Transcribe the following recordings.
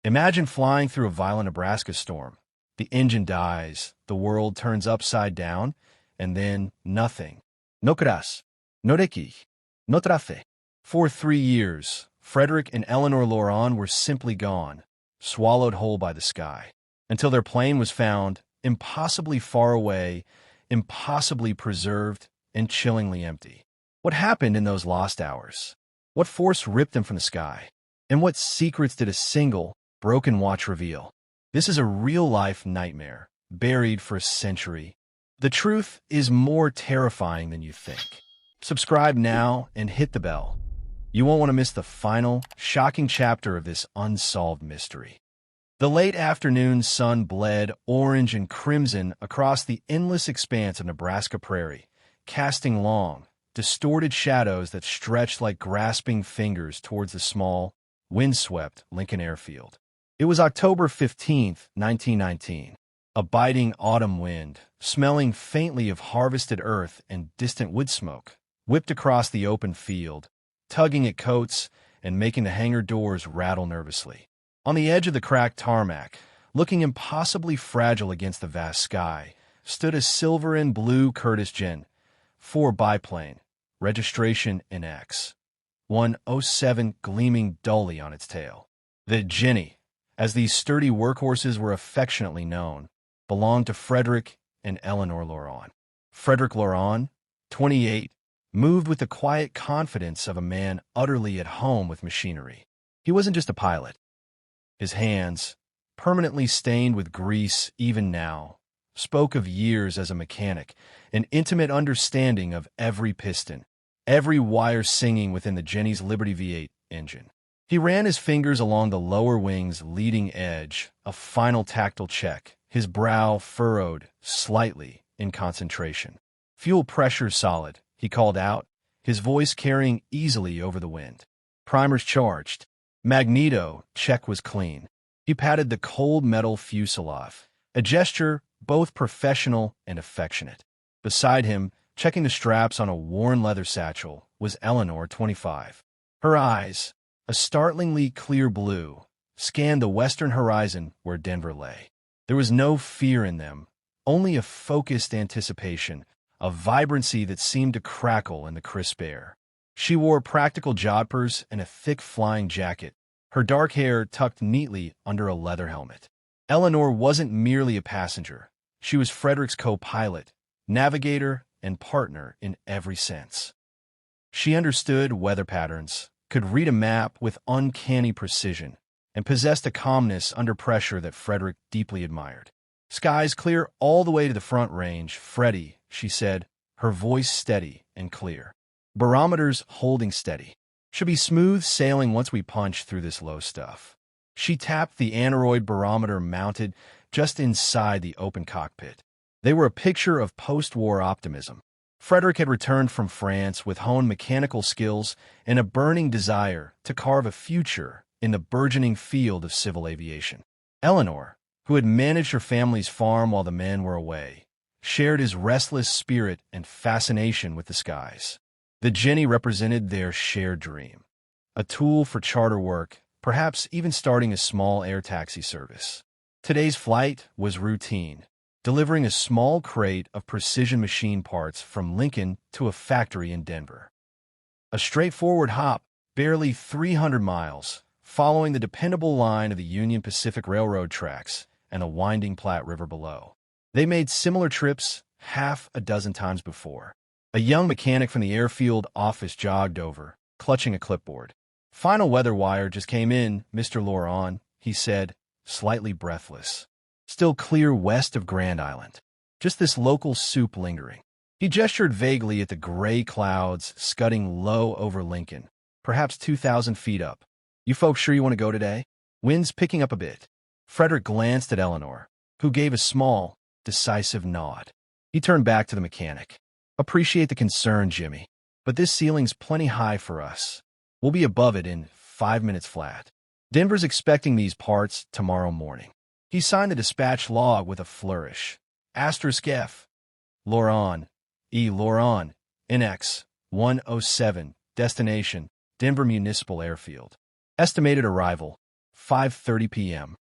Imagine flying through a violent Nebraska storm. The engine dies, the world turns upside down, and then nothing. No creas, no requi, no trafe. For 3 years, Frederick and Eleanor Laurent were simply gone, swallowed whole by the sky, until their plane was found, impossibly far away, impossibly preserved, and chillingly empty. What happened in those lost hours? What force ripped them from the sky? And what secrets did a single, broken watch reveal? This is a real-life nightmare, buried for a century. The truth is more terrifying than you think. Subscribe now and hit the bell. You won't want to miss the final, shocking chapter of this unsolved mystery. The late afternoon sun bled orange and crimson across the endless expanse of Nebraska prairie, casting long, distorted shadows that stretched like grasping fingers towards the small, windswept Lincoln airfield. It was October 15th, 1919. A biting autumn wind, smelling faintly of harvested earth and distant wood smoke, whipped across the open field, tugging at coats and making the hangar doors rattle nervously. On the edge of the cracked tarmac, looking impossibly fragile against the vast sky, stood a silver and blue Curtiss Gen 4 biplane, registration NX 107 gleaming dully on its tail. The Jenny, as these sturdy workhorses were affectionately known, belonged to Frederick and Eleanor Laurent. Frederick Laurent, 28, moved with the quiet confidence of a man utterly at home with machinery. He wasn't just a pilot. His hands, permanently stained with grease even now, spoke of years as a mechanic, an intimate understanding of every piston, every wire singing within the Jenny's Liberty V8 engine. He ran his fingers along the lower wing's leading edge, a final tactile check, his brow furrowed slightly in concentration. "Fuel pressure solid," he called out, his voice carrying easily over the wind. "Primers charged. Magneto check was clean." He patted the cold metal fuselage, a gesture both professional and affectionate. Beside him, checking the straps on a worn leather satchel, was Eleanor, 25. Her eyes, a startlingly clear blue, scanned the western horizon where Denver lay. There was no fear in them, only a focused anticipation, a vibrancy that seemed to crackle in the crisp air. She wore practical jodhpurs and a thick flying jacket, her dark hair tucked neatly under a leather helmet. Eleanor wasn't merely a passenger. She was Frederick's co-pilot, navigator, and partner in every sense. She understood weather patterns, could read a map with uncanny precision, and possessed a calmness under pressure that Frederick deeply admired. "Skies clear all the way to the Front Range, Freddie," she said, her voice steady and clear. "Barometers holding steady. Should be smooth sailing once we punch through this low stuff." She tapped the aneroid barometer mounted just inside the open cockpit. They were a picture of post-war optimism. Frederick had returned from France with honed mechanical skills and a burning desire to carve a future in the burgeoning field of civil aviation. Eleanor, who had managed her family's farm while the men were away, shared his restless spirit and fascination with the skies. The Jenny represented their shared dream, a tool for charter work, perhaps even starting a small air taxi service. Today's flight was routine, delivering a small crate of precision machine parts from Lincoln to a factory in Denver. A straightforward hop, barely 300 miles, following the dependable line of the Union Pacific Railroad tracks and the winding Platte River below. They made similar trips half a dozen times before. A young mechanic from the airfield office jogged over, clutching a clipboard. "Final weather wire just came in, Mr. Laurent," he said, slightly breathless. "Still clear west of Grand Island. Just this local soup lingering." He gestured vaguely at the gray clouds scudding low over Lincoln, perhaps 2,000 feet up. "You folks sure you want to go today? Wind's picking up a bit." Frederick glanced at Eleanor, who gave a small, decisive nod. He turned back to the mechanic. "Appreciate the concern, Jimmy, but this ceiling's plenty high for us. We'll be above it in 5 minutes flat. Denver's expecting these parts tomorrow morning." He signed the dispatch log with a flourish. Asterisk F. Laurent, E. Laurent, NX 107, destination, Denver Municipal Airfield. Estimated arrival, 5:30 p.m.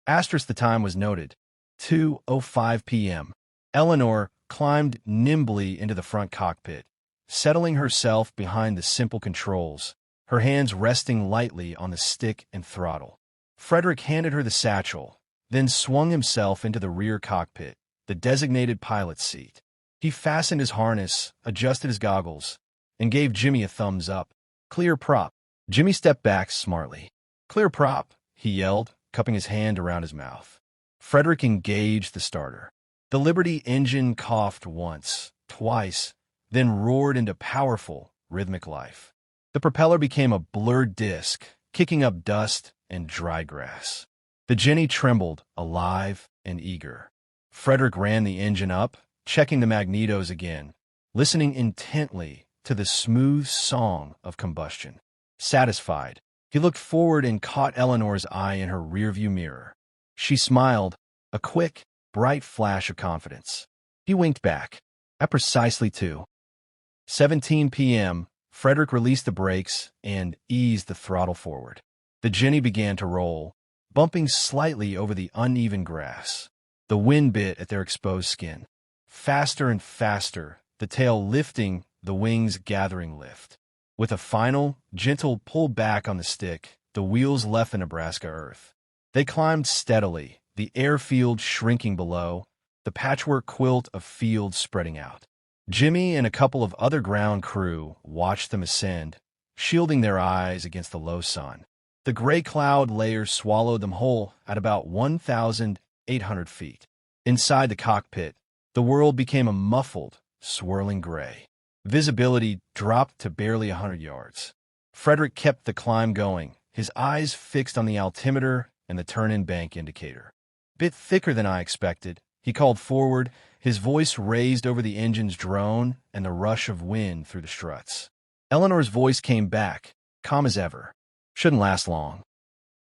Asterisk the time was noted. 2:05 p.m. Eleanor climbed nimbly into the front cockpit, settling herself behind the simple controls, her hands resting lightly on the stick and throttle. Frederick handed her the satchel, then swung himself into the rear cockpit, the designated pilot's seat. He fastened his harness, adjusted his goggles, and gave Jimmy a thumbs up. Clear prop. Jimmy stepped back smartly. Clear prop, he yelled, cupping his hand around his mouth. Frederick engaged the starter. The Liberty engine coughed once, twice, then roared into powerful, rhythmic life. The propeller became a blurred disc, kicking up dust and dry grass. The Jenny trembled, alive and eager. Frederick ran the engine up, checking the magnetos again, listening intently to the smooth song of combustion. Satisfied, he looked forward and caught Eleanor's eye in her rearview mirror. She smiled, a quick, bright flash of confidence. He winked back. At precisely 2:17 p.m., Frederick released the brakes and eased the throttle forward. The Jenny began to roll, bumping slightly over the uneven grass. The wind bit at their exposed skin. Faster and faster, the tail lifting, the wings gathering lift. With a final, gentle pull back on the stick, the wheels left the Nebraska earth. They climbed steadily, the airfield shrinking below, the patchwork quilt of fields spreading out. Jimmy and a couple of other ground crew watched them ascend, shielding their eyes against the low sun. The gray cloud layer swallowed them whole at about 1,800 feet. Inside the cockpit, the world became a muffled, swirling gray. Visibility dropped to barely 100 yards. Frederick kept the climb going, his eyes fixed on the altimeter and the turn-in bank indicator. Bit thicker than I expected, he called forward, his voice raised over the engine's drone and the rush of wind through the struts. Eleanor's voice came back, calm as ever. Shouldn't last long.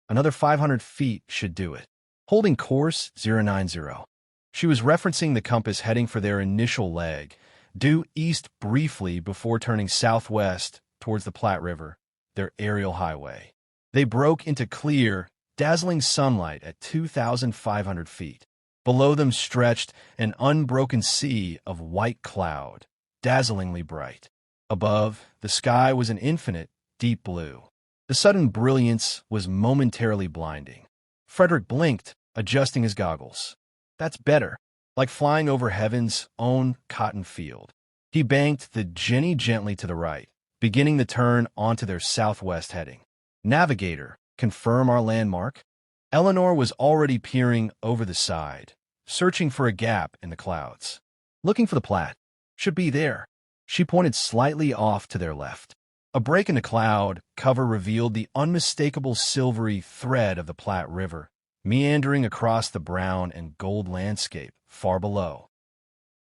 Another 500 feet should do it. Holding course 090. She was referencing the compass heading for their initial leg, due east briefly before turning southwest towards the Platte River, their aerial highway. They broke into clear, dazzling sunlight at 2,500 feet. Below them stretched an unbroken sea of white cloud, dazzlingly bright. Above, the sky was an infinite, deep blue. The sudden brilliance was momentarily blinding. Frederick blinked, adjusting his goggles. That's better, like flying over heaven's own cotton field. He banked the Jenny gently to the right, beginning the turn onto their southwest heading. Navigator, confirm our landmark? Eleanor was already peering over the side, searching for a gap in the clouds. Looking for the Platte. Should be there. She pointed slightly off to their left. A break in the cloud cover revealed the unmistakable silvery thread of the Platte River, meandering across the brown and gold landscape far below.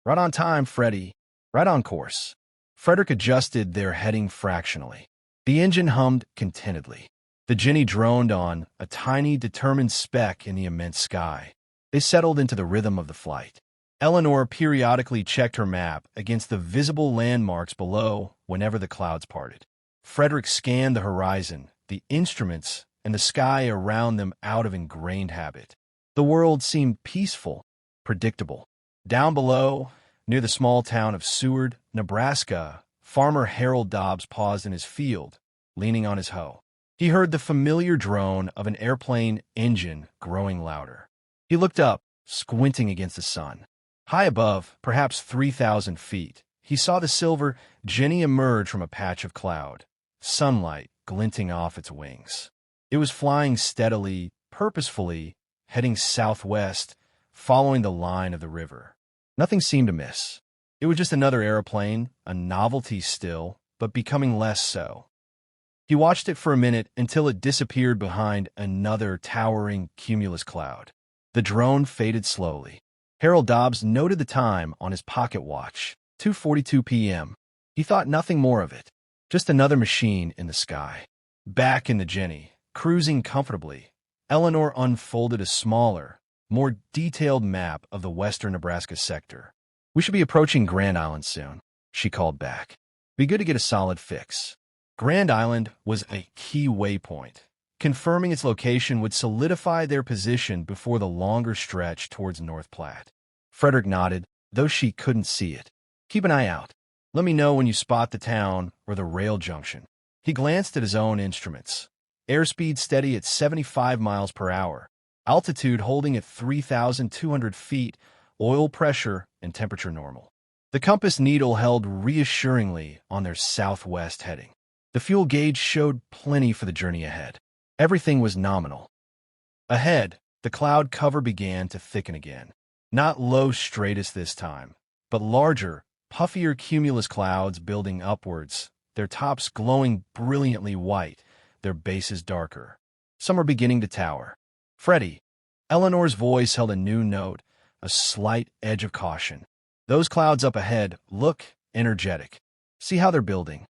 Right on time, Freddie. Right on course. Frederick adjusted their heading fractionally. The engine hummed contentedly. The Jenny droned on, a tiny, determined speck in the immense sky. They settled into the rhythm of the flight. Eleanor periodically checked her map against the visible landmarks below whenever the clouds parted. Frederick scanned the horizon, the instruments, and the sky around them out of ingrained habit. The world seemed peaceful, predictable. Down below, near the small town of Seward, Nebraska, farmer Harold Dobbs paused in his field, leaning on his hoe. He heard the familiar drone of an airplane engine growing louder. He looked up, squinting against the sun. High above, perhaps 3,000 feet, he saw the silver Jenny emerge from a patch of cloud, sunlight glinting off its wings. It was flying steadily, purposefully, heading southwest, following the line of the river. Nothing seemed amiss. It was just another airplane, a novelty still, but becoming less so. He watched it for a minute until it disappeared behind another towering cumulus cloud. The drone faded slowly. Harold Dobbs noted the time on his pocket watch, 2:42 p.m. He thought nothing more of it. Just another machine in the sky. Back in the Jenny, cruising comfortably, Eleanor unfolded a smaller, more detailed map of the western Nebraska sector. We should be approaching Grand Island soon, she called back. Be good to get a solid fix. Grand Island was a key waypoint, Confirming its location would solidify their position before the longer stretch towards North Platte. Frederick nodded, though she couldn't see it. Keep an eye out. Let me know when you spot the town or the rail junction. He glanced at his own instruments. Airspeed steady at 75 miles per hour. Altitude holding at 3,200 feet. Oil pressure and temperature normal. The compass needle held reassuringly on their southwest heading. The fuel gauge showed plenty for the journey ahead. Everything was nominal. Ahead, the cloud cover began to thicken again. Not low stratus this time, but larger, puffier cumulus clouds building upwards, their tops glowing brilliantly white, their bases darker. Some are beginning to tower. Freddie, Eleanor's voice held a new note, a slight edge of caution. Those clouds up ahead look energetic. See how they're building.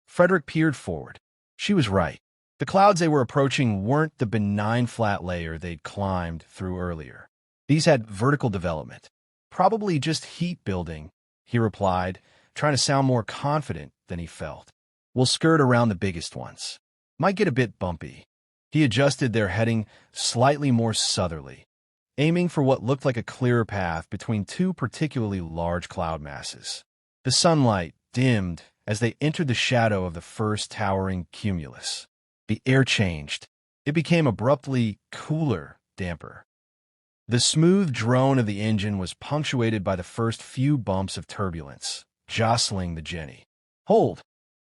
Frederick peered forward. She was right. The clouds they were approaching weren't the benign flat layer they'd climbed through earlier. These had vertical development. Probably just heat building, he replied, trying to sound more confident than he felt. We'll skirt around the biggest ones. Might get a bit bumpy. He adjusted their heading slightly more southerly, aiming for what looked like a clearer path between two particularly large cloud masses. The sunlight dimmed as they entered the shadow of the first towering cumulus. The air changed. It became abruptly cooler, damper. The smooth drone of the engine was punctuated by the first few bumps of turbulence, jostling the Jenny. Hold!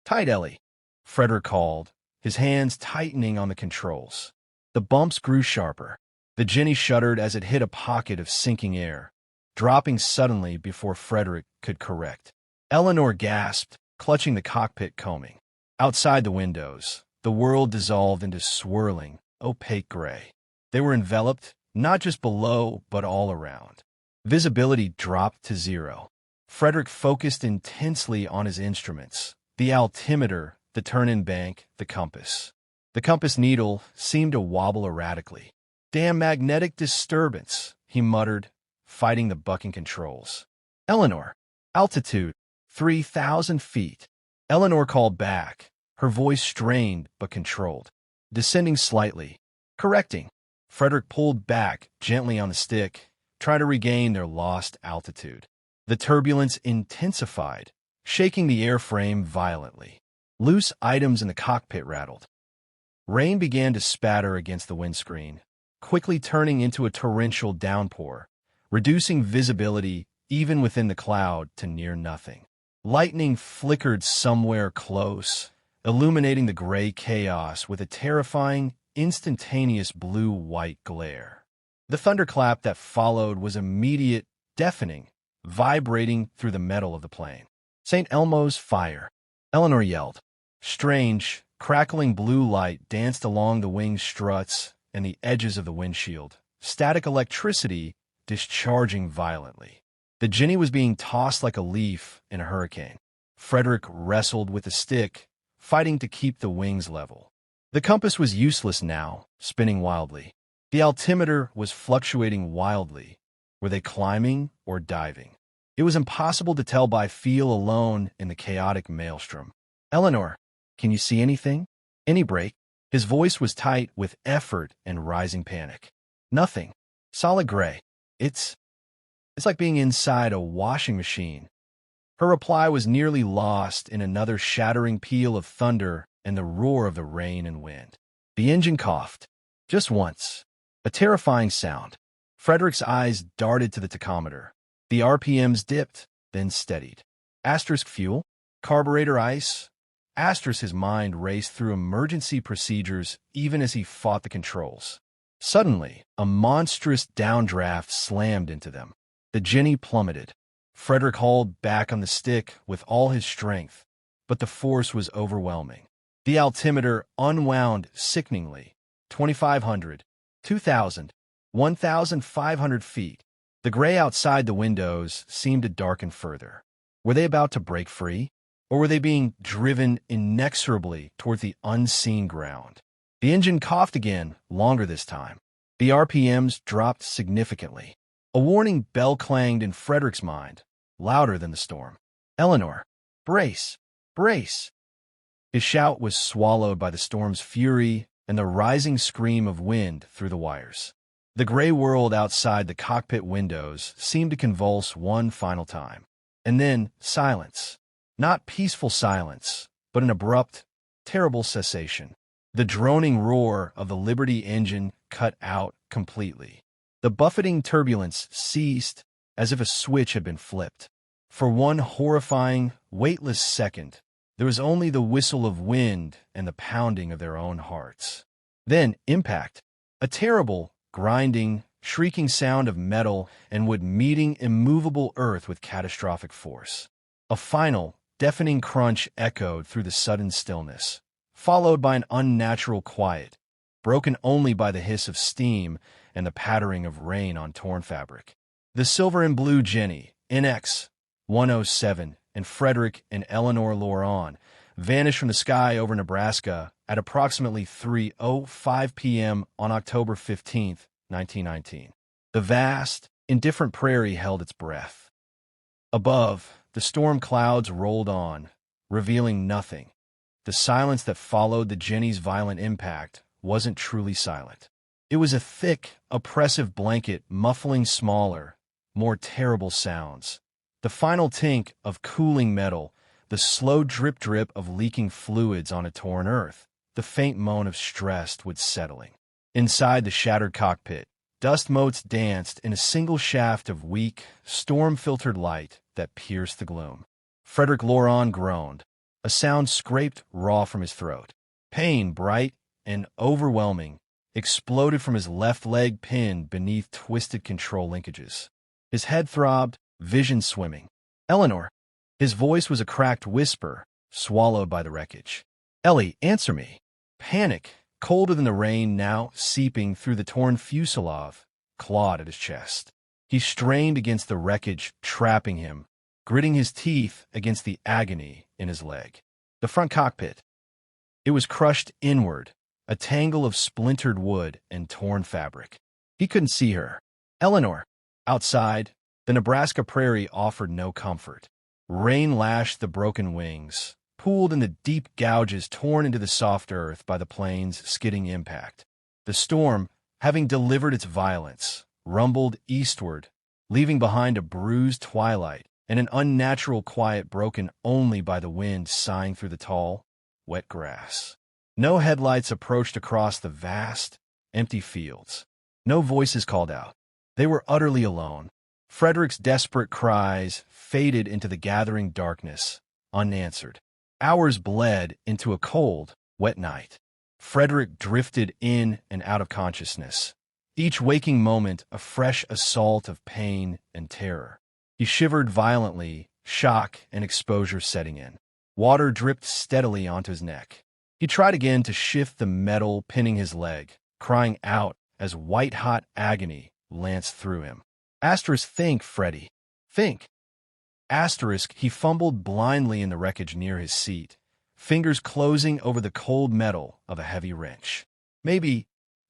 Tight, Ellie! Frederick called, his hands tightening on the controls. The bumps grew sharper. The Jenny shuddered as it hit a pocket of sinking air, dropping suddenly before Frederick could correct. Eleanor gasped, clutching the cockpit combing. Outside the windows, the world dissolved into swirling, opaque gray. They were enveloped, not just below, but all around. Visibility dropped to zero. Frederick focused intensely on his instruments, the altimeter, the turn-in bank, the compass. The compass needle seemed to wobble erratically. Damn magnetic disturbance, he muttered, fighting the bucking controls. Eleanor, altitude, 3,000 feet. Eleanor called back, her voice strained but controlled. Descending slightly. Correcting. Frederick pulled back gently on the stick, trying to regain their lost altitude. The turbulence intensified, shaking the airframe violently. Loose items in the cockpit rattled. Rain began to spatter against the windscreen, quickly turning into a torrential downpour, reducing visibility even within the cloud to near nothing. Lightning flickered somewhere close, illuminating the gray chaos with a terrifying, instantaneous blue-white glare. The thunderclap that followed was immediate, deafening, vibrating through the metal of the plane. St. Elmo's fire, Eleanor yelled. Strange, crackling blue light danced along the wing struts and the edges of the windshield, static electricity discharging violently. The Jenny was being tossed like a leaf in a hurricane. Frederick wrestled with the stick, fighting to keep the wings level. The compass was useless now, spinning wildly. The altimeter was fluctuating wildly. Were they climbing or diving? It was impossible to tell by feel alone in the chaotic maelstrom. Eleanor, can you see anything? Any break? His voice was tight with effort and rising panic. Nothing. Solid gray. It's like being inside a washing machine. Her reply was nearly lost in another shattering peal of thunder and the roar of the rain and wind. The engine coughed. Just once. A terrifying sound. Frederick's eyes darted to the tachometer. The RPMs dipped, then steadied. Asterisk fuel? Carburetor ice? Asterisk his mind raced through emergency procedures even as he fought the controls. Suddenly, a monstrous downdraft slammed into them. The Jenny plummeted. Frederick hauled back on the stick with all his strength, but the force was overwhelming. The altimeter unwound sickeningly. 2,500, 2,000, 1,500 feet. The gray outside the windows seemed to darken further. Were they about to break free? Or were they being driven inexorably toward the unseen ground? The engine coughed again, longer this time. The RPMs dropped significantly. A warning bell clanged in Frederick's mind, louder than the storm. Eleanor, brace! Brace! His shout was swallowed by the storm's fury and the rising scream of wind through the wires. The gray world outside the cockpit windows seemed to convulse one final time. And then silence. Not peaceful silence, but an abrupt, terrible cessation. The droning roar of the Liberty engine cut out completely. The buffeting turbulence ceased as if a switch had been flipped. For one horrifying, weightless second, there was only the whistle of wind and the pounding of their own hearts. Then impact. A terrible, grinding, shrieking sound of metal and wood meeting immovable earth with catastrophic force. A final, deafening crunch echoed through the sudden stillness, followed by an unnatural quiet, broken only by the hiss of steam and the pattering of rain on torn fabric. The silver and blue Jenny, NX 107, and Frederick and Eleanor Loran vanished from the sky over Nebraska at approximately 3:05 p.m. on October 15, 1919. The vast, indifferent prairie held its breath. Above, the storm clouds rolled on, revealing nothing. The silence that followed the Jenny's violent impact wasn't truly silent. It was a thick, oppressive blanket muffling smaller, more terrible sounds. The final tink of cooling metal, the slow drip-drip of leaking fluids on a torn earth, the faint moan of stressed wood settling. Inside the shattered cockpit, dust motes danced in a single shaft of weak, storm-filtered light that pierced the gloom. Frederick Loran groaned. A sound scraped raw from his throat. Pain, bright and overwhelming, exploded from his left leg pinned beneath twisted control linkages. His head throbbed, vision swimming. Eleanor. His voice was a cracked whisper, swallowed by the wreckage. Ellie, answer me. Panic, colder than the rain now seeping through the torn fuselage, clawed at his chest. He strained against the wreckage, trapping him, gritting his teeth against the agony in his leg. The front cockpit. It was crushed inward, a tangle of splintered wood and torn fabric. He couldn't see her. Eleanor. Outside, the Nebraska prairie offered no comfort. Rain lashed the broken wings, pooled in the deep gouges torn into the soft earth by the plane's skidding impact. The storm, having delivered its violence, rumbled eastward, leaving behind a bruised twilight and an unnatural quiet broken only by the wind sighing through the tall, wet grass. No headlights approached across the vast, empty fields. No voices called out. They were utterly alone. Frederick's desperate cries faded into the gathering darkness, unanswered. Hours bled into a cold, wet night. Frederick drifted in and out of consciousness, each waking moment a fresh assault of pain and terror. He shivered violently, shock and exposure setting in. Water dripped steadily onto his neck. He tried again to shift the metal pinning his leg, crying out as white-hot agony lanced through him. Asterisk, think, Freddy. Think. Asterisk, he fumbled blindly in the wreckage near his seat, fingers closing over the cold metal of a heavy wrench. Maybe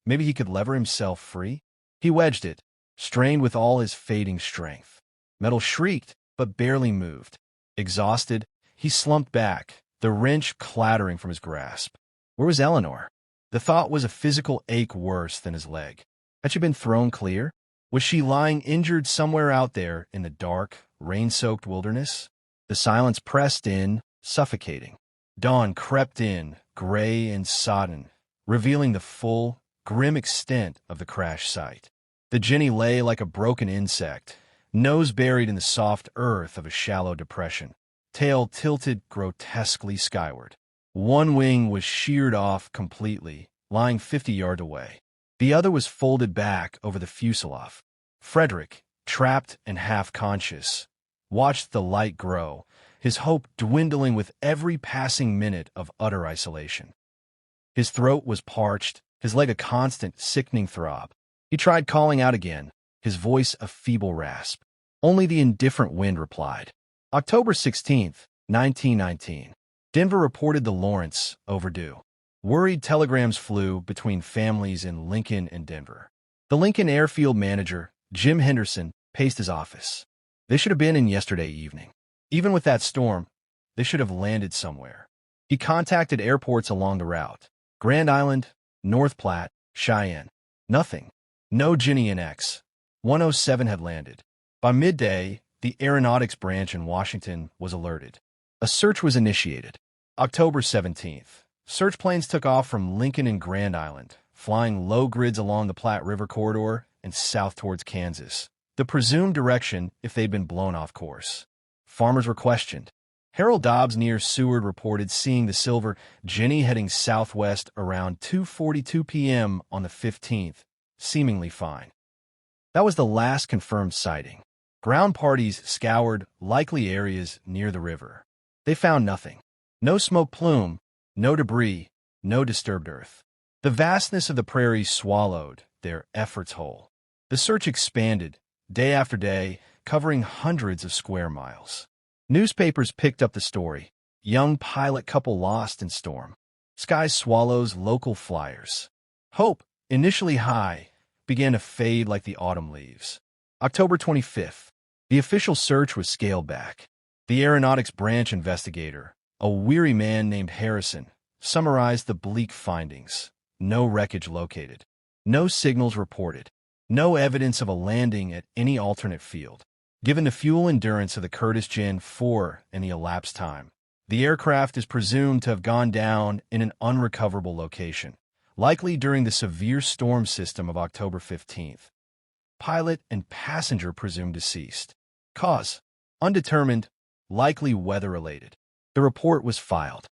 he could lever himself free? He wedged it, strained with all his fading strength. Metal shrieked, but barely moved. Exhausted, he slumped back, the wrench clattering from his grasp. Where was Eleanor? The thought was a physical ache worse than his leg. Had she been thrown clear? Was she lying injured somewhere out there in the dark, rain-soaked wilderness? The silence pressed in, suffocating. Dawn crept in, gray and sodden, revealing the full, grim extent of the crash site. The Jenny lay like a broken insect, nose buried in the soft earth of a shallow depression, tail tilted grotesquely skyward. One wing was sheared off completely, lying 50 yards away. The other was folded back over the fuselage. Frederick, trapped and half-conscious, watched the light grow, his hope dwindling with every passing minute of utter isolation. His throat was parched, his leg a constant, sickening throb. He tried calling out again, his voice a feeble rasp. Only the indifferent wind replied. October 16th, 1919. Denver reported the Lawrence overdue. Worried telegrams flew between families in Lincoln and Denver. The Lincoln airfield manager, Jim Henderson, paced his office. They should have been in yesterday evening. Even with that storm, they should have landed somewhere. He contacted airports along the route. Grand Island, North Platte, Cheyenne. Nothing. No Ginny and X-107 had landed. By midday, the Aeronautics Branch in Washington was alerted. A search was initiated. October 17th. Search planes took off from Lincoln and Grand Island, flying low grids along the Platte River corridor and south towards Kansas, the presumed direction if they'd been blown off course. Farmers were questioned. Harold Dobbs near Seward reported seeing the silver Ginny heading southwest around 2:42 p.m. on the 15th, seemingly fine. That was the last confirmed sighting. Ground parties scoured likely areas near the river. They found nothing. No smoke plume, no debris, no disturbed earth. The vastness of the prairies swallowed their efforts whole. The search expanded, day after day, covering hundreds of square miles. Newspapers picked up the story. Young pilot couple lost in storm. Sky swallows local flyers. Hope, initially high, began to fade like the autumn leaves. October 25th. The official search was scaled back. The Aeronautics Branch investigator, a weary man named Harrison, summarized the bleak findings. No wreckage located. No signals reported. No evidence of a landing at any alternate field. Given the fuel endurance of the Curtiss Gen 4 and the elapsed time, the aircraft is presumed to have gone down in an unrecoverable location, likely during the severe storm system of October 15th. Pilot and passenger presumed deceased. Cause: undetermined, likely weather-related. The report was filed.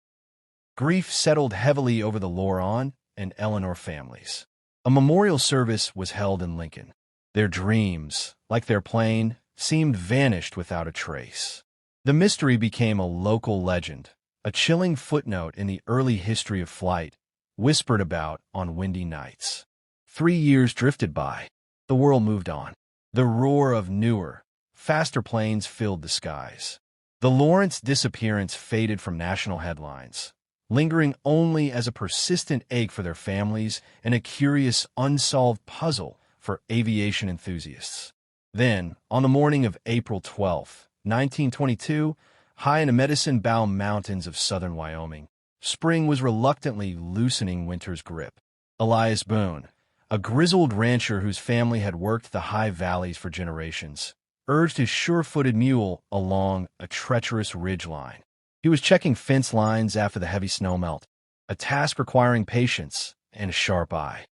Grief settled heavily over the Loran and Eleanor families. A memorial service was held in Lincoln. Their dreams, like their plane, seemed vanished without a trace. The mystery became a local legend, a chilling footnote in the early history of flight, whispered about on windy nights. 3 years drifted by. The world moved on. The roar of newer, faster planes filled the skies. The Lawrence disappearance faded from national headlines, lingering only as a persistent ache for their families and a curious unsolved puzzle for aviation enthusiasts. Then, on the morning of April 12, 1922, high in the Medicine Bow Mountains of southern Wyoming, spring was reluctantly loosening winter's grip. Elias Boone, a grizzled rancher whose family had worked the high valleys for generations, urged his sure-footed mule along a treacherous ridge line. He was checking fence lines after the heavy snowmelt, a task requiring patience and a sharp eye.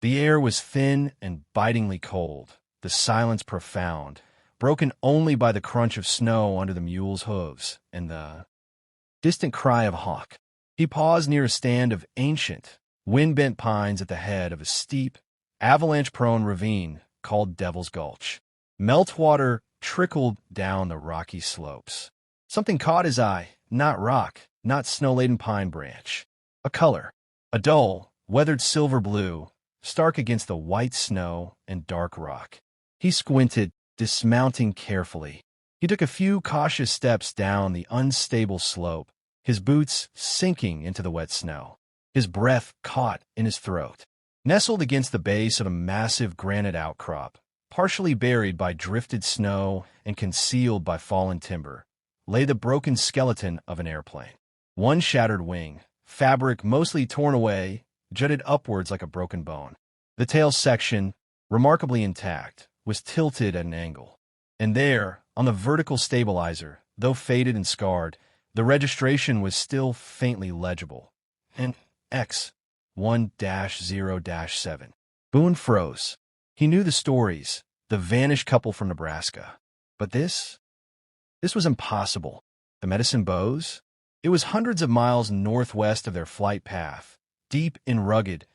The air was thin and bitingly cold, the silence profound, broken only by the crunch of snow under the mule's hooves and the distant cry of a hawk. He paused near a stand of ancient, wind-bent pines at the head of a steep, avalanche-prone ravine called Devil's Gulch. Meltwater trickled down the rocky slopes. Something caught his eye, not rock, not snow-laden pine branch. A color, a dull, weathered silver blue, stark against the white snow and dark rock. He squinted, dismounting carefully. He took a few cautious steps down the unstable slope, his boots sinking into the wet snow. His breath caught in his throat. Nestled against the base of a massive granite outcrop, partially buried by drifted snow and concealed by fallen timber, lay the broken skeleton of an airplane. One shattered wing, fabric mostly torn away, jutted upwards like a broken bone. The tail section, remarkably intact, was tilted at an angle. And there, on the vertical stabilizer, though faded and scarred, the registration was still faintly legible. An X-1-0-7. Boone froze. He knew the stories, the vanished couple from Nebraska. But this was impossible. The Medicine Bows? It was hundreds of miles northwest of their flight path, deep in rugged,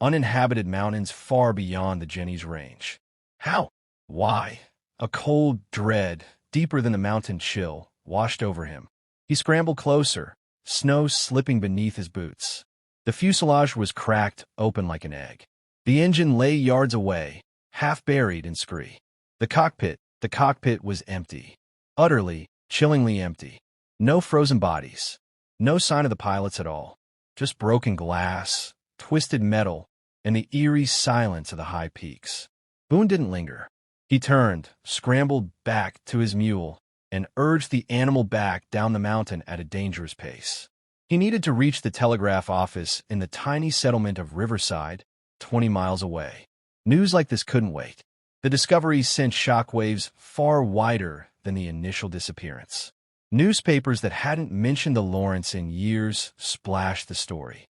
uninhabited mountains far beyond the Jenny's range. How? Why? A cold dread, deeper than the mountain chill, washed over him. He scrambled closer, snow slipping beneath his boots. The fuselage was cracked open like an egg. The engine lay yards away, half buried in scree. The cockpit was empty. Utterly, chillingly empty. No frozen bodies. No sign of the pilots at all. Just broken glass, twisted metal, and the eerie silence of the high peaks. Boone didn't linger. He turned, scrambled back to his mule, and urged the animal back down the mountain at a dangerous pace. He needed to reach the telegraph office in the tiny settlement of Riverside, 20 miles away. News like this couldn't wait. The discovery sent shockwaves far wider than the initial disappearance. Newspapers that hadn't mentioned the Lawrence in years splashed the story.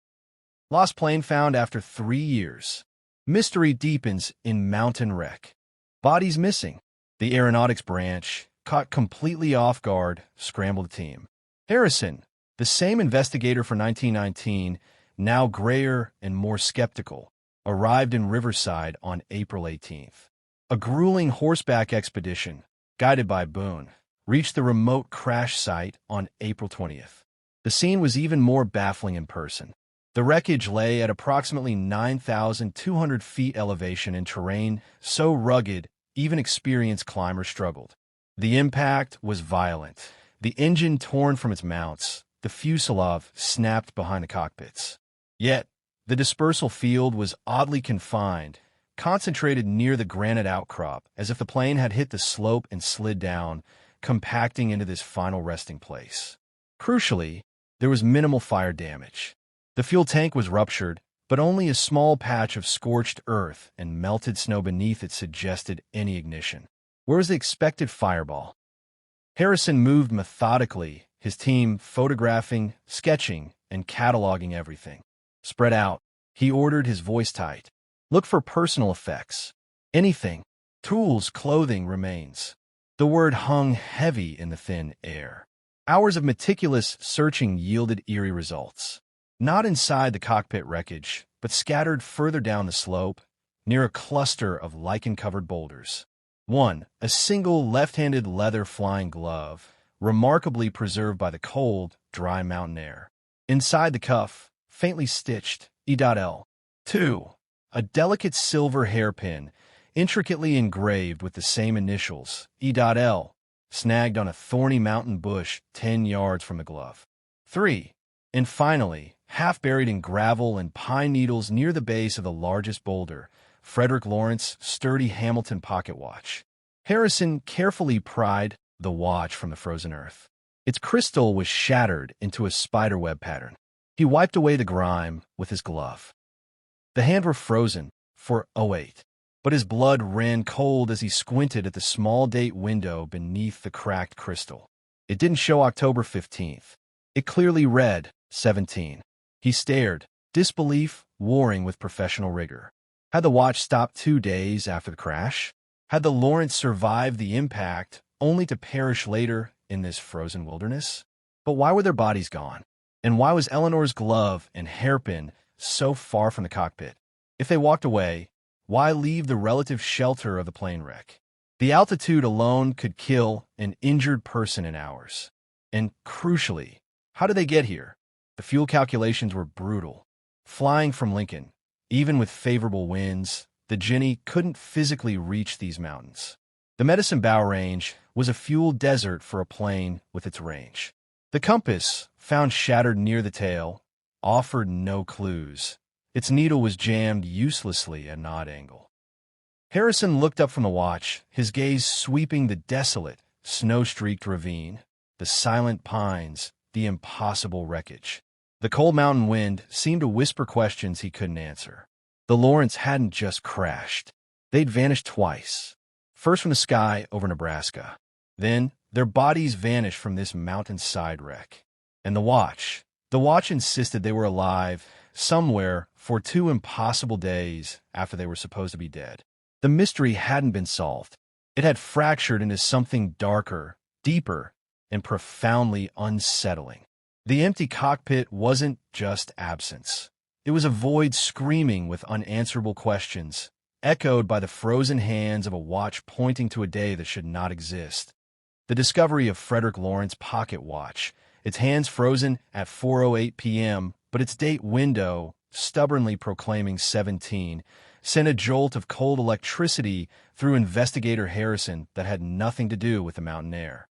Lost plane found after 3 years. Mystery deepens in mountain wreck. Bodies missing. The aeronautics branch, caught completely off guard, scrambled the team. Harrison, the same investigator for 1919, now grayer and more skeptical, arrived in Riverside on April 18th. A grueling horseback expedition, guided by Boone, reached the remote crash site on April 20th. The scene was even more baffling in person. The wreckage lay at approximately 9,200 feet elevation in terrain so rugged, even experienced climbers struggled. The impact was violent. The engine torn from its mounts, the fuselage snapped behind the cockpits. Yet, the dispersal field was oddly confined, concentrated near the granite outcrop, as if the plane had hit the slope and slid down, compacting into this final resting place. Crucially, there was minimal fire damage. The fuel tank was ruptured, but only a small patch of scorched earth and melted snow beneath it suggested any ignition. Where was the expected fireball? Harrison moved methodically, his team photographing, sketching, and cataloging everything. Spread out, he ordered, his voice tight. Look for personal effects. Anything. Tools, clothing, remains. The word hung heavy in the thin air. Hours of meticulous searching yielded eerie results. Not inside the cockpit wreckage, but scattered further down the slope, near a cluster of lichen-covered boulders. 1. A single left-handed leather flying glove, remarkably preserved by the cold, dry mountain air. Inside the cuff, faintly stitched, E.L. 2. A delicate silver hairpin, intricately engraved with the same initials, E.L., snagged on a thorny mountain bush 10 yards from the glove. 3. And finally, half buried in gravel and pine needles near the base of the largest boulder, Frederick Lawrence's sturdy Hamilton pocket watch. Harrison carefully pried the watch from the frozen earth. Its crystal was shattered into a spiderweb pattern. He wiped away the grime with his glove. The hand were frozen for 08, but his blood ran cold as he squinted at the small date window beneath the cracked crystal. It didn't show October 15th. It clearly read 17. He stared, disbelief warring with professional rigor. Had the watch stopped 2 days after the crash? Had the Lawrence survived the impact only to perish later in this frozen wilderness? But why were their bodies gone? And why was Eleanor's glove and hairpin so far from the cockpit? If they walked away, why leave the relative shelter of the plane wreck? The altitude alone could kill an injured person in hours. And crucially, how did they get here? The fuel calculations were brutal. Flying from Lincoln, even with favorable winds, the Jenny couldn't physically reach these mountains. The Medicine Bow Range was a fuel desert for a plane with its range. The compass, found shattered near the tail, offered no clues. Its needle was jammed uselessly at an odd angle. Harrison looked up from the watch, his gaze sweeping the desolate, snow-streaked ravine, the silent pines, the impossible wreckage. The cold mountain wind seemed to whisper questions he couldn't answer. The Lawrence hadn't just crashed. They'd vanished twice. First from the sky over Nebraska. Then, their bodies vanished from this mountainside wreck. And the watch insisted they were alive somewhere for 2 impossible days after they were supposed to be dead. The mystery hadn't been solved. It had fractured into something darker, deeper, and profoundly unsettling. The empty cockpit wasn't just absence. It was a void screaming with unanswerable questions, echoed by the frozen hands of a watch pointing to a day that should not exist. The discovery of Frederick Lawrence's pocket watch, its hands frozen at 4:08 p.m., but its date window stubbornly proclaiming 17, sent a jolt of cold electricity through investigator Harrison that had nothing to do with the mountain air.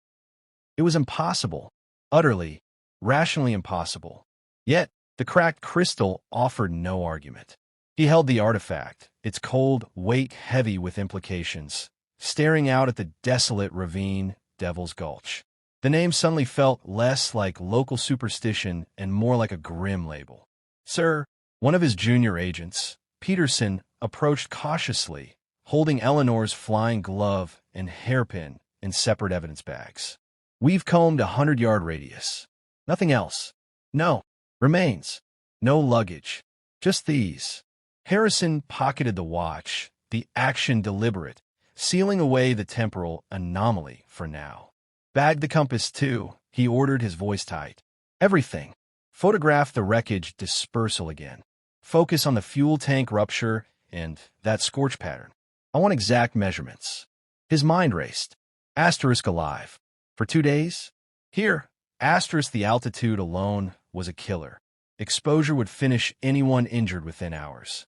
It was impossible, utterly, rationally impossible. Yet, the cracked crystal offered no argument. He held the artifact, its cold weight heavy with implications, staring out at the desolate ravine, Devil's Gulch. The name suddenly felt less like local superstition and more like a grim label. Sir, one of his junior agents, Peterson, approached cautiously, holding Eleanor's flying glove and hairpin in separate evidence bags. We've combed a 100-yard radius. Nothing else. No remains. No luggage. Just these. Harrison pocketed the watch, the action deliberate, sealing away the temporal anomaly for now. Bag the compass, too, he ordered, his voice tight. Everything. Photograph the wreckage dispersal again. Focus on the fuel tank rupture and that scorch pattern. I want exact measurements. His mind raced. Asterisk alive. For 2 days? Here. Asterisk the altitude alone was a killer. Exposure would finish anyone injured within hours.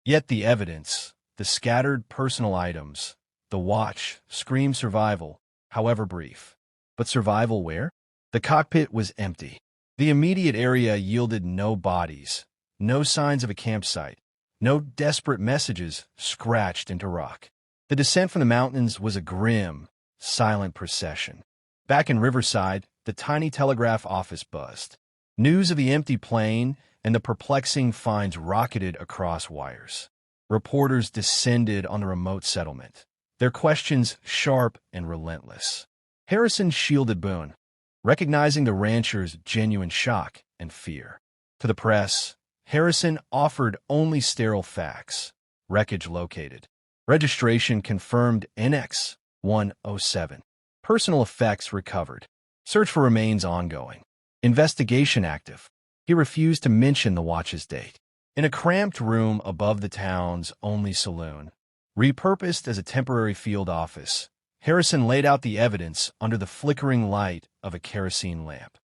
Yet the evidence, the scattered personal items, the watch, screamed survival, however brief. But survival where? The cockpit was empty. The immediate area yielded no bodies, no signs of a campsite, no desperate messages scratched into rock. The descent from the mountains was a grim, silent procession. Back in Riverside, the tiny telegraph office buzzed. News of the empty plane and the perplexing finds rocketed across wires. Reporters descended on the remote settlement, their questions sharp and relentless. Harrison shielded Boone, recognizing the rancher's genuine shock and fear. To the press, Harrison offered only sterile facts. Wreckage located. Registration confirmed NX 107. Personal effects recovered. Search for remains ongoing. Investigation active. He refused to mention the watch's date. In a cramped room above the town's only saloon, repurposed as a temporary field office, Harrison laid out the evidence under the flickering light of a kerosene lamp.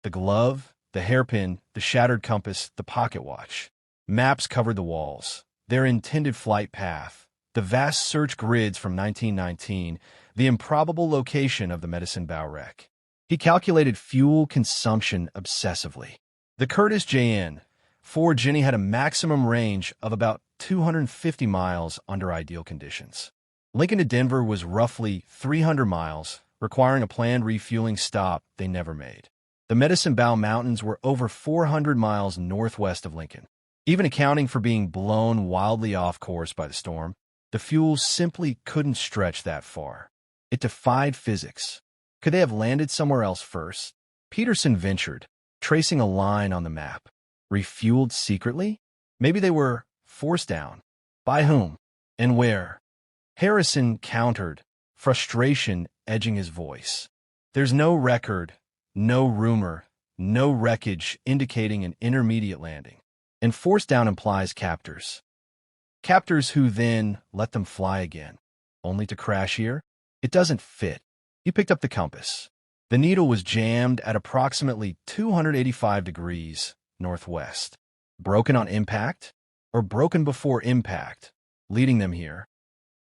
The glove, the hairpin, the shattered compass, the pocket watch. Maps covered the walls, their intended flight path, the vast search grids from 1919, the improbable location of the Medicine Bow wreck. He calculated fuel consumption obsessively. The Curtis JN 4 Jenny had a maximum range of about 250 miles under ideal conditions. Lincoln to Denver was roughly 300 miles, requiring a planned refueling stop they never made. The Medicine Bow Mountains were over 400 miles northwest of Lincoln. Even accounting for being blown wildly off course by the storm, the fuel simply couldn't stretch that far. It defied physics. Could they have landed somewhere else first? Peterson ventured, tracing a line on the map. Refueled secretly? Maybe they were forced down. By whom? And where? Harrison countered, frustration edging his voice. There's no record, no rumor, no wreckage indicating an intermediate landing. And forced down implies captors. Captors who then let them fly again, only to crash here? It doesn't fit. He picked up the compass. The needle was jammed at approximately 285 degrees northwest. Broken on impact? Or broken before impact, leading them here?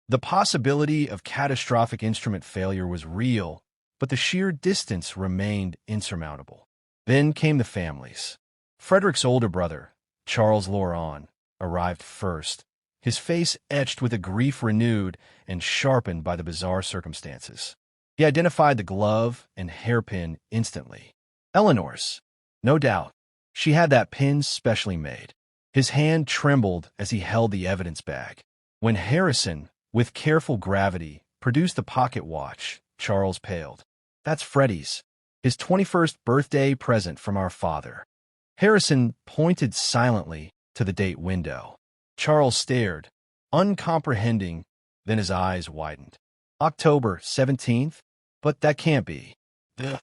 The possibility of catastrophic instrument failure was real, but the sheer distance remained insurmountable. Then came the families. Frederick's older brother, Charles Loran, arrived first, his face etched with a grief renewed and sharpened by the bizarre circumstances. He identified the glove and hairpin instantly. Eleanor's. No doubt. She had that pin specially made. His hand trembled as he held the evidence bag. When Harrison, with careful gravity, produced the pocket watch, Charles paled. That's Freddie's. His 21st birthday present from our father. Harrison pointed silently to the date window. Charles stared, uncomprehending, then his eyes widened. October 17th? But that can't be. The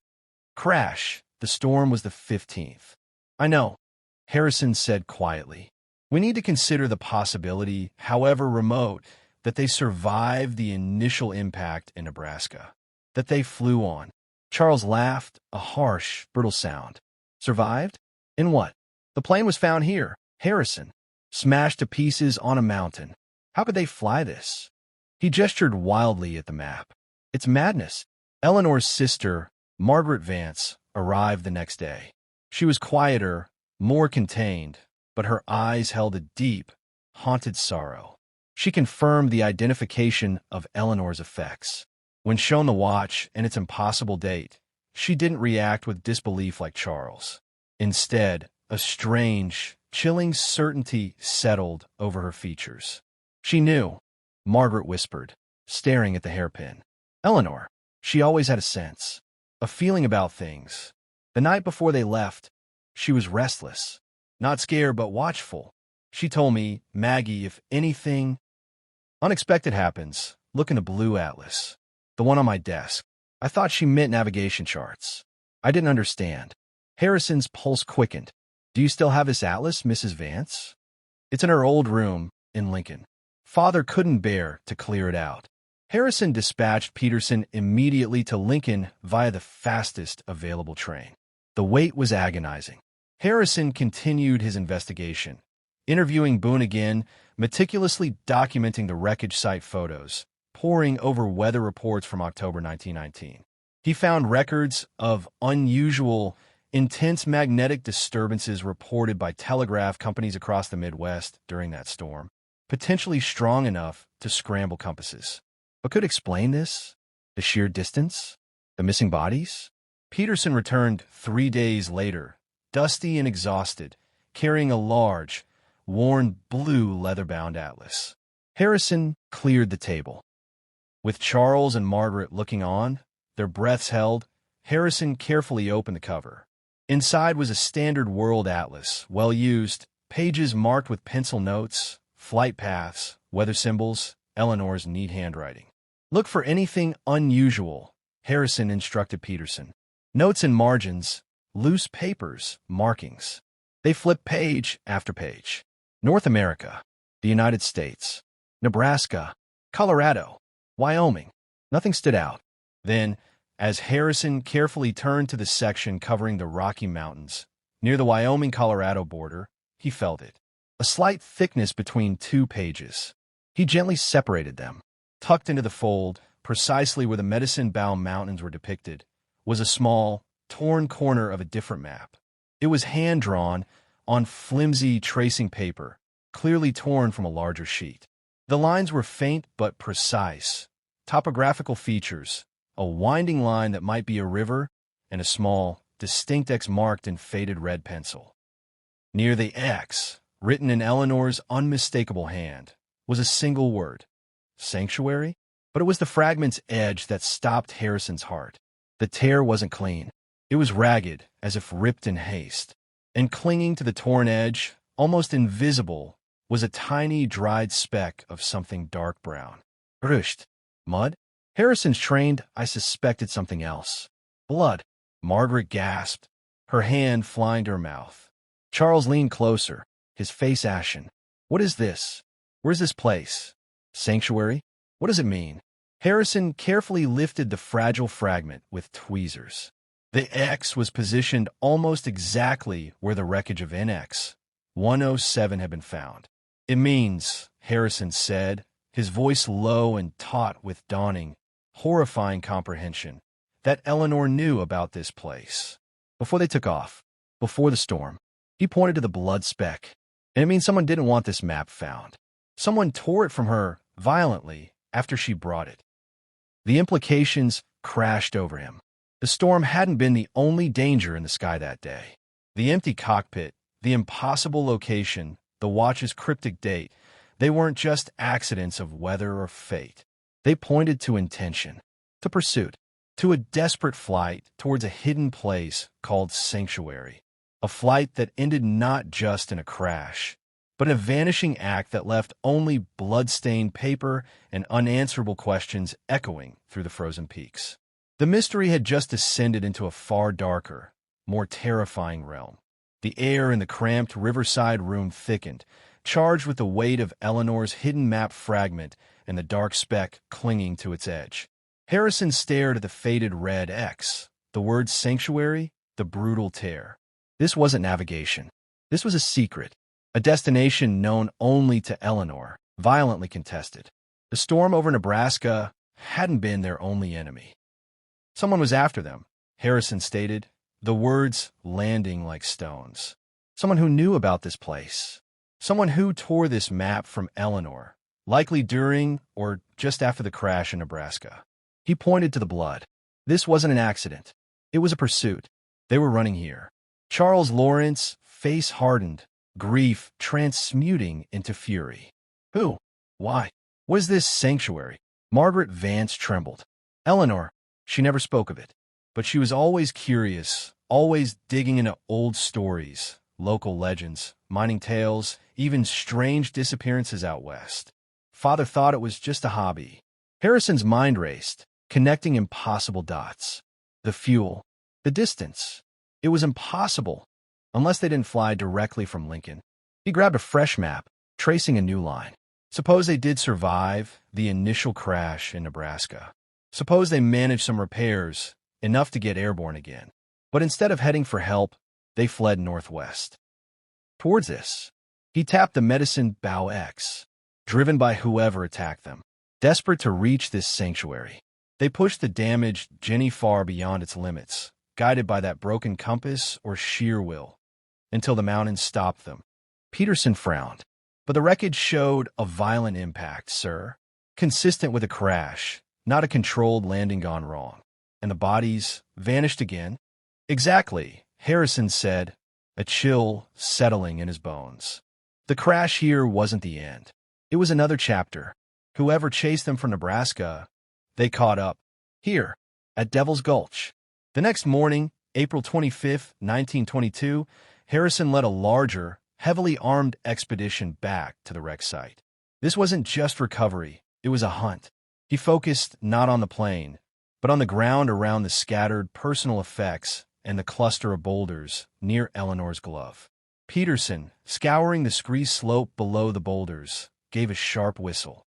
crash. The storm was the 15th. I know, Harrison said quietly. We need to consider the possibility, however remote, that they survived the initial impact in Nebraska. That they flew on. Charles laughed, a harsh, brittle sound. Survived? In what? The plane was found here, Harrison. Smashed to pieces on a mountain. How could they fly this? He gestured wildly at the map. It's madness. Eleanor's sister, Margaret Vance, arrived the next day. She was quieter, more contained, but her eyes held a deep, haunted sorrow. She confirmed the identification of Eleanor's effects. When shown the watch and its impossible date, she didn't react with disbelief like Charles. Instead, a strange, chilling certainty settled over her features. She knew, Margaret whispered, staring at the hairpin. Eleanor, she always had a sense, a feeling about things. The night before they left, she was restless, not scared but watchful. She told me, Maggie, if anything unexpected happens, look in the blue atlas, the one on my desk. I thought she meant navigation charts. I didn't understand. Harrison's pulse quickened. Do you still have this atlas, Mrs. Vance? It's in her old room in Lincoln. Father couldn't bear to clear it out. Harrison dispatched Peterson immediately to Lincoln via the fastest available train. The wait was agonizing. Harrison continued his investigation, interviewing Boone again, meticulously documenting the wreckage site photos, poring over weather reports from October 1919. He found records of unusual, intense magnetic disturbances reported by telegraph companies across the Midwest during that storm, potentially strong enough to scramble compasses. What could explain this? The sheer distance? The missing bodies? Peterson returned 3 days later, dusty and exhausted, carrying a large, worn blue leather-bound atlas. Harrison cleared the table. With Charles and Margaret looking on, their breaths held, Harrison carefully opened the cover. Inside was a standard world atlas, well used, pages marked with pencil notes, flight paths, weather symbols, Eleanor's neat handwriting. Look for anything unusual, Harrison instructed Peterson. Notes in margins, loose papers, markings. They flipped page after page. North America, the United States, Nebraska, Colorado, Wyoming. Nothing stood out. Then, as Harrison carefully turned to the section covering the Rocky Mountains, near the Wyoming-Colorado border, he felt it. A slight thickness between 2 pages. He gently separated them. Tucked into the fold, precisely where the Medicine Bow Mountains were depicted, was a small, torn corner of a different map. It was hand-drawn on flimsy tracing paper, clearly torn from a larger sheet. The lines were faint but precise. Topographical features, a winding line that might be a river, and a small, distinct X marked in faded red pencil. Near the X, written in Eleanor's unmistakable hand, was a single word. Sanctuary? But it was the fragment's edge that stopped Harrison's heart. The tear wasn't clean. It was ragged, as if ripped in haste. And clinging to the torn edge, almost invisible, was a tiny dried speck of something dark brown. Rushed. Mud? Harrison's trained, I suspected something else. Blood. Margaret gasped, her hand flying to her mouth. Charles leaned closer, his face ashen. What is this? Where's this place? Sanctuary? What does it mean? Harrison carefully lifted the fragile fragment with tweezers. The X was positioned almost exactly where the wreckage of NX 107 had been found. It means, Harrison said, his voice low and taut with dawning, horrifying comprehension, that Eleanor knew about this place. Before they took off, before the storm, he pointed to the blood speck, and it means someone didn't want this map found. Someone tore it from her violently after she brought it. The implications crashed over him. The storm hadn't been the only danger in the sky that day. The empty cockpit, the impossible location, the watch's cryptic date, they weren't just accidents of weather or fate. They pointed to intention, to pursuit, to a desperate flight towards a hidden place called Sanctuary. A flight that ended not just in a crash, but in a vanishing act that left only blood-stained paper and unanswerable questions echoing through the frozen peaks. The mystery had just descended into a far darker, more terrifying realm. The air in the cramped riverside room thickened, charged with the weight of Eleanor's hidden map fragment and the dark speck clinging to its edge. Harrison stared at the faded red X, the word sanctuary, the brutal tear. This wasn't navigation. This was a secret, a destination known only to Eleanor, violently contested. The storm over Nebraska hadn't been their only enemy. Someone was after them, Harrison stated, the words landing like stones. Someone who knew about this place. Someone who tore this map from Eleanor, likely during or just after the crash in Nebraska. He pointed to the blood. This wasn't an accident. It was a pursuit. They were running here. Charles Lawrence, face hardened, grief transmuting into fury. Who? Why? Was this sanctuary? Margaret Vance trembled. Eleanor, she never spoke of it. But she was always curious, always digging into old stories, local legends, mining tales, even strange disappearances out west. Father thought it was just a hobby. Harrison's mind raced, connecting impossible dots. The fuel, the distance. It was impossible, unless they didn't fly directly from Lincoln. He grabbed a fresh map, tracing a new line. Suppose they did survive the initial crash in Nebraska. Suppose they managed some repairs, enough to get airborne again. But instead of heading for help, they fled northwest. Towards this, he tapped the Medicine Bow X, driven by whoever attacked them. Desperate to reach this sanctuary, they pushed the damaged Jenny far beyond its limits, guided by that broken compass or sheer will, until the mountains stopped them. Peterson frowned, but the wreckage showed a violent impact, sir, consistent with a crash, not a controlled landing gone wrong. And the bodies vanished again? Exactly, Harrison said, a chill settling in his bones. The crash here wasn't the end. It was another chapter. Whoever chased them from Nebraska, they caught up. Here, at Devil's Gulch. The next morning, April 25, 1922, Harrison led a larger, heavily armed expedition back to the wreck site. This wasn't just recovery, it was a hunt. He focused not on the plane, but on the ground around the scattered personal effects and the cluster of boulders near Eleanor's glove. Peterson, scouring the scree slope below the boulders, gave a sharp whistle.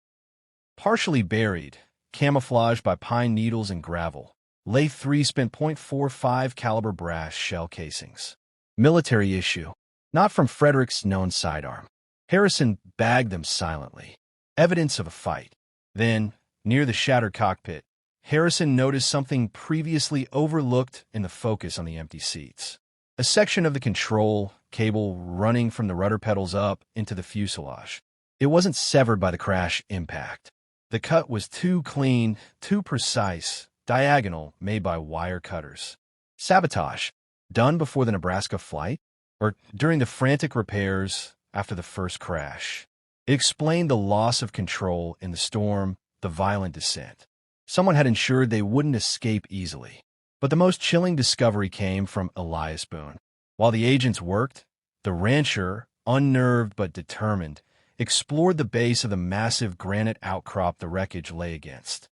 Partially buried, camouflaged by pine needles and gravel, lay 3 spent .45 caliber brass shell casings. Military issue, not from Frederick's known sidearm. Harrison bagged them silently. Evidence of a fight. Then, near the shattered cockpit, Harrison noticed something previously overlooked in the focus on the empty seats. A section of the control cable running from the rudder pedals up into the fuselage. It wasn't severed by the crash impact. The cut was too clean, too precise, diagonal, made by wire cutters. Sabotage, done before the Nebraska flight, or during the frantic repairs after the first crash. It explained the loss of control in the storm, the violent descent. Someone had ensured they wouldn't escape easily. But the most chilling discovery came from Elias Boone. While the agents worked, the rancher, unnerved but determined, explored the base of the massive granite outcrop the wreckage lay against.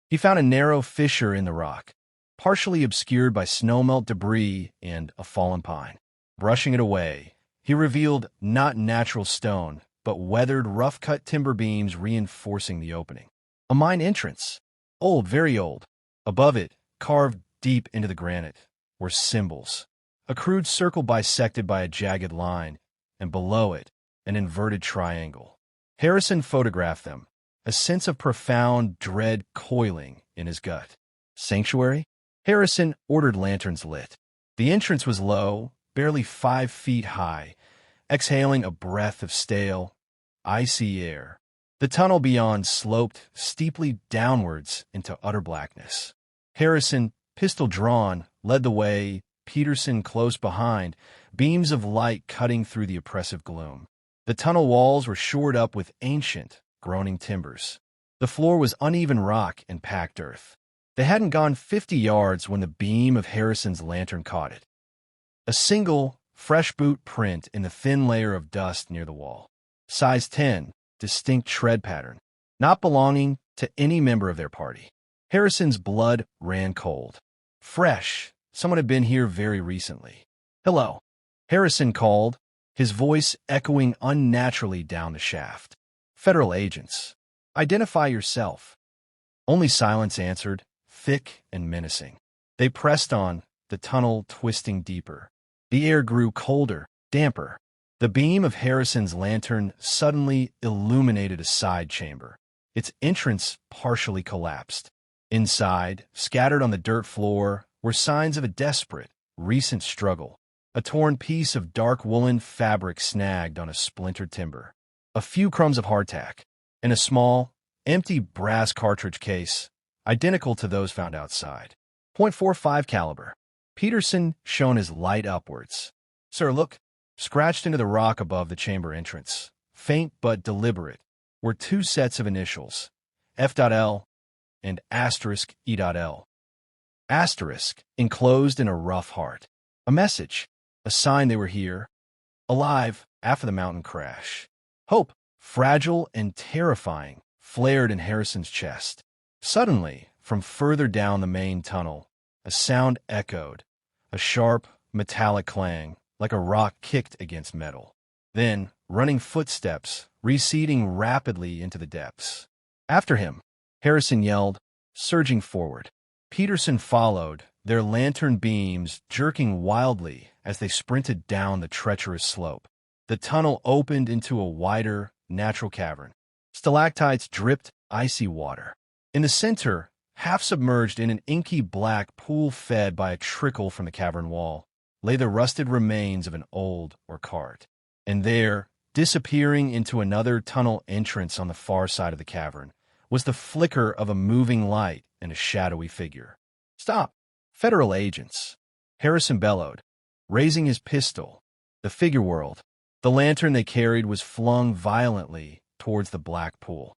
He found a narrow fissure in the rock, partially obscured by snowmelt debris and a fallen pine. Brushing it away, he revealed not natural stone, but weathered, rough-cut timber beams reinforcing the opening. A mine entrance. Old, very old. Above it, carved deep into the granite, were symbols. A crude circle bisected by a jagged line, and below it, an inverted triangle. Harrison photographed them, a sense of profound dread coiling in his gut. Sanctuary? Harrison ordered lanterns lit. The entrance was low, barely 5 feet high, exhaling a breath of stale, icy air. The tunnel beyond sloped steeply downwards into utter blackness. Harrison, pistol drawn, led the way, Peterson close behind, beams of light cutting through the oppressive gloom. The tunnel walls were shored up with ancient, groaning timbers. The floor was uneven rock and packed earth. They hadn't gone 50 yards when the beam of Harrison's lantern caught it. A single, fresh boot print in the thin layer of dust near the wall. Size 10, distinct tread pattern, not belonging to any member of their party. Harrison's blood ran cold. Fresh, someone had been here very recently. Hello, Harrison called, his voice echoing unnaturally down the shaft. Federal agents. Identify yourself. Only silence answered, thick and menacing. They pressed on, the tunnel twisting deeper. The air grew colder, damper. The beam of Harrison's lantern suddenly illuminated a side chamber. Its entrance partially collapsed. Inside, scattered on the dirt floor, were signs of a desperate, recent struggle. A torn piece of dark woolen fabric snagged on a splintered timber. A few crumbs of hardtack. And a small, empty brass cartridge case, identical to those found outside. .45 caliber. Peterson shone his light upwards. Sir, look. Scratched into the rock above the chamber entrance, faint but deliberate, were two sets of initials, F.L and *E.L. Asterisk, enclosed in a rough heart. A message, a sign they were here, alive after the mountain crash. Hope, fragile and terrifying, flared in Harrison's chest. Suddenly, from further down the main tunnel, a sound echoed, a sharp, metallic clang, like a rock kicked against metal. Then, running footsteps, receding rapidly into the depths. After him, Harrison yelled, surging forward. Peterson followed, their lantern beams jerking wildly as they sprinted down the treacherous slope. The tunnel opened into a wider, natural cavern. Stalactites dripped icy water. In the center, half submerged in an inky black pool fed by a trickle from the cavern wall, lay the rusted remains of an old cart. And there, disappearing into another tunnel entrance on the far side of the cavern, was the flicker of a moving light and a shadowy figure. Stop! Federal agents! Harrison bellowed, raising his pistol. The figure whirled. The lantern they carried was flung violently towards the black pool.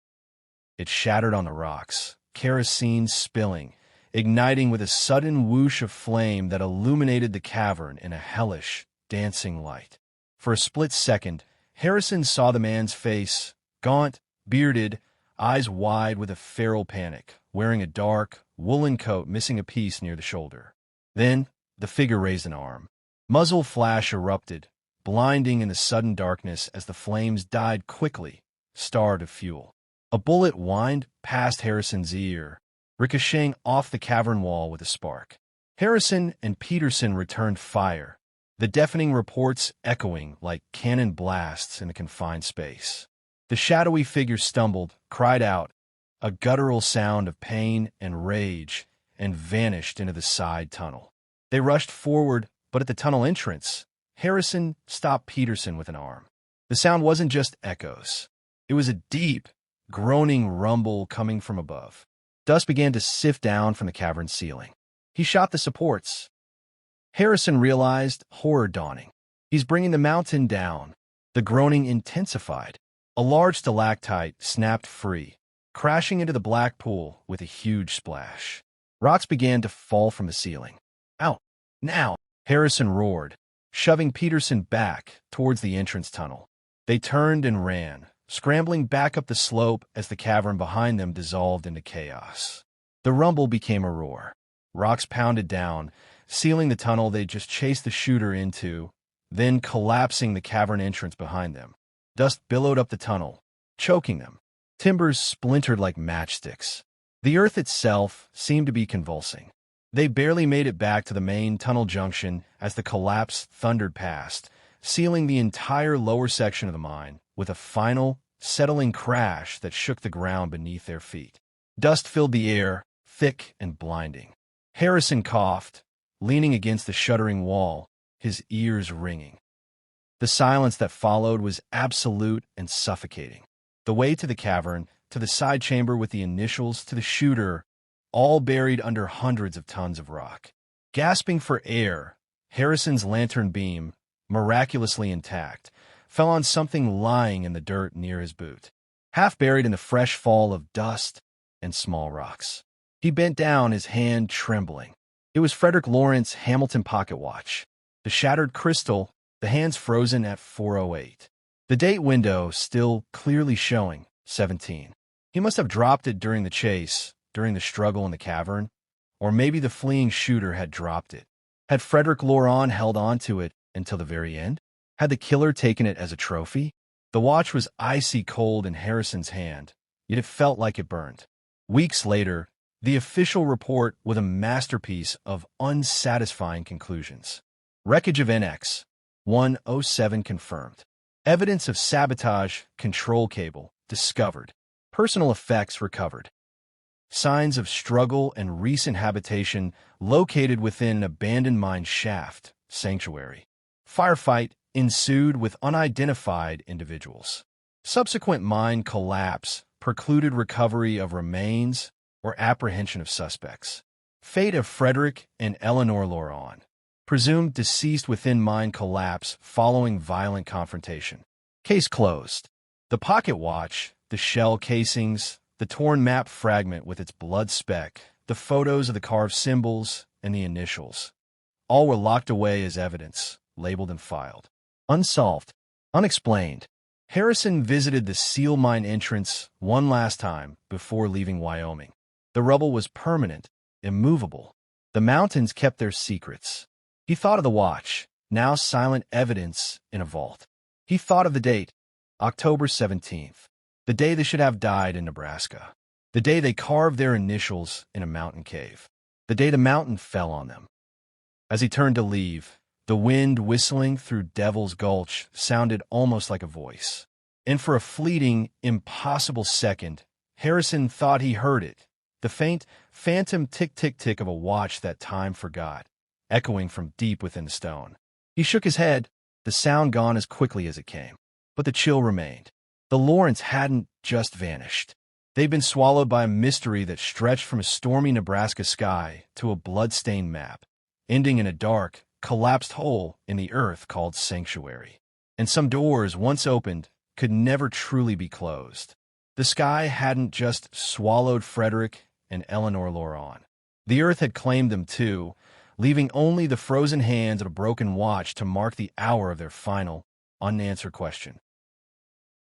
It shattered on the rocks, kerosene spilling, igniting with a sudden whoosh of flame that illuminated the cavern in a hellish, dancing light. For a split second, Harrison saw the man's face, gaunt, bearded, eyes wide with a feral panic, wearing a dark, woolen coat missing a piece near the shoulder. Then, the figure raised an arm. Muzzle flash erupted, blinding in the sudden darkness as the flames died quickly, starved of fuel. A bullet whined past Harrison's ear, ricocheting off the cavern wall with a spark. Harrison and Peterson returned fire, the deafening reports echoing like cannon blasts in a confined space. The shadowy figure stumbled, cried out, a guttural sound of pain and rage, and vanished into the side tunnel. They rushed forward, but at the tunnel entrance, Harrison stopped Peterson with an arm. The sound wasn't just echoes. It was a deep, groaning rumble coming from above. Dust began to sift down from the cavern ceiling. He shot the supports. Harrison realized horror dawning. He's bringing the mountain down. The groaning intensified. A large stalactite snapped free, crashing into the black pool with a huge splash. Rocks began to fall from the ceiling. Out! Now! Harrison roared, shoving Peterson back towards the entrance tunnel. They turned and ran, scrambling back up the slope as the cavern behind them dissolved into chaos. The rumble became a roar. Rocks pounded down, sealing the tunnel they'd just chased the shooter into, then collapsing the cavern entrance behind them. Dust billowed up the tunnel, choking them. Timbers splintered like matchsticks. The earth itself seemed to be convulsing. They barely made it back to the main tunnel junction as the collapse thundered past, sealing the entire lower section of the mine with a final, settling crash that shook the ground beneath their feet. Dust filled the air, thick and blinding. Harrison coughed, leaning against the shuddering wall, his ears ringing. The silence that followed was absolute and suffocating. The way to the cavern, to the side chamber with the initials, to the shooter, all buried under hundreds of tons of rock. Gasping for air, Harrison's lantern beam, miraculously intact, fell on something lying in the dirt near his boot, half buried in the fresh fall of dust and small rocks. He bent down, his hand trembling. It was Frederick Lawrence's Hamilton pocket watch. The shattered crystal, the hands frozen at 4:08. The date window still clearly showing 17. He must have dropped it during the chase, during the struggle in the cavern, or maybe the fleeing shooter had dropped it. Had Frederick Laurent held on to it until the very end? Had the killer taken it as a trophy? The watch was icy cold in Harrison's hand, yet it felt like it burned. Weeks later, the official report was a masterpiece of unsatisfying conclusions. Wreckage of NX 107 confirmed. Evidence of sabotage control cable discovered. Personal effects recovered. Signs of struggle and recent habitation located within an abandoned mine shaft sanctuary. Firefight ensued with unidentified individuals. Subsequent mine collapse precluded recovery of remains, or apprehension of suspects. Fate of Frederick and Eleanor Lauron. Presumed deceased within mine collapse following violent confrontation. Case closed. The pocket watch, the shell casings, the torn map fragment with its blood speck, the photos of the carved symbols, and the initials. All were locked away as evidence, labeled and filed. Unsolved. Unexplained. Harrison visited the seal mine entrance one last time before leaving Wyoming. The rubble was permanent, immovable. The mountains kept their secrets. He thought of the watch, now silent evidence in a vault. He thought of the date, October 17th, the day they should have died in Nebraska. The day they carved their initials in a mountain cave. The day the mountain fell on them. As he turned to leave, the wind whistling through Devil's Gulch sounded almost like a voice. And for a fleeting, impossible second, Harrison thought he heard it, the faint, phantom tick-tick-tick of a watch that time forgot, echoing from deep within the stone. He shook his head, the sound gone as quickly as it came. But the chill remained. The Lawrence hadn't just vanished. They'd been swallowed by a mystery that stretched from a stormy Nebraska sky to a blood-stained map, ending in a dark, collapsed hole in the earth called sanctuary. And some doors, once opened, could never truly be closed. The sky hadn't just swallowed Frederick and Eleanor Lauron. The earth had claimed them too, leaving only the frozen hands of a broken watch to mark the hour of their final, unanswered question.